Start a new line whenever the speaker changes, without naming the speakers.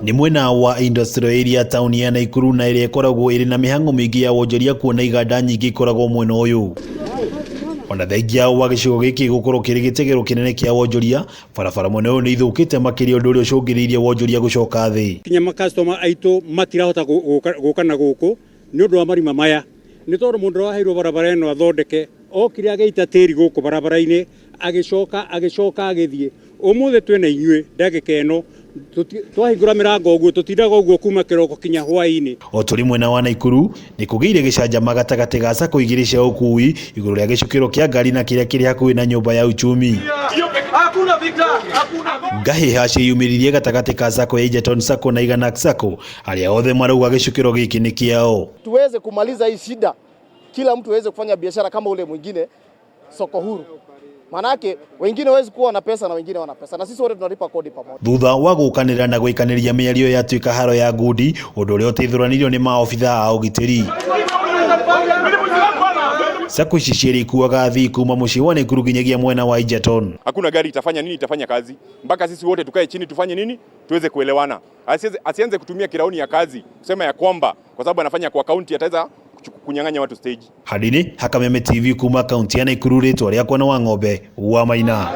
Ni mwena wa industrial area town ya Nakuru na ĩrĩa ĩkoragwo ĩrĩ na mĩhang'o mĩingĩ ya wonjoria kuona iganda nyingĩ ikoragwo mwena ũyũ. Ona thengia wa gĩcigo gĩkĩ gũkorwo kĩrĩ gĩtegero kĩnene kĩa wonjoria, barabara mwena ũyũ nĩ ithũkĩte makĩria ũndũ ũrĩa ũcũngĩrĩirie wonjoria gũcoka thĩ.
Kinya customer aitũ matirahota gũka na gũkũ nĩ ũndũ wa marima maya. Nĩ tondũ mũndũ waheirwo barabara ĩno athondeke, okire agĩita tĩri gũkũ barabara-inĩ, agĩcoka agĩthiĩ. Ũmũthĩ twĩna inyuĩ ndagĩka ĩno twahingũra mĩrango ũguo tũtindaga ũguo kuma kĩroko kinya hwaĩ-inĩ. O tũrĩ mwena wa Nakuru nĩ kũgĩire gĩcanjama gatagatĩ ga Sacco igiri cia ũkui igũrũ rĩa gĩcukiro kĩa ngari na kĩrĩa kĩrĩ hakuhĩ na nyũmba ya uchumi. Ngahĩha ciyumĩririe gatagatĩ ka Sacco ya Egerton Sacco na Igana Sacco, arĩa othe marauga gĩcukiro gĩkĩ nĩ kĩao.
Tuweze kumaliza hii shida, kila mtu aweze kufanya biashara kama ule mwingine, soko huru. Manake wengine wezi kuwa na pesa na wengine wana pesa, na sisi wote tunalipa kodi pamoja. Thutha
wa gũkanĩrĩra na gũikanĩria mĩario ya tuĩka haro ya ngundi, ũndũ ũrĩa ũteithũranirio nĩ maobitha a ũgitĩri. Sacco ici cierĩ ikuaga athii kuma mũciĩ wa Nakuru nginyagia mwena wa Egerton.
Hakuna gari itafanya nini, itafanya kazi mpaka sisi wote tukae chini tufanye nini, tuweze kuelewana. Asianze kutumia kirauni ya kazi kusema ya kwamba kwa sababu anafanya kwa kaunti ataweza kunyang'anya watu stage.
Hadini Hakameme TV kuma kaunti ya Nakuru, rĩtwa rĩakwa na wa ng'ombe wa Maina.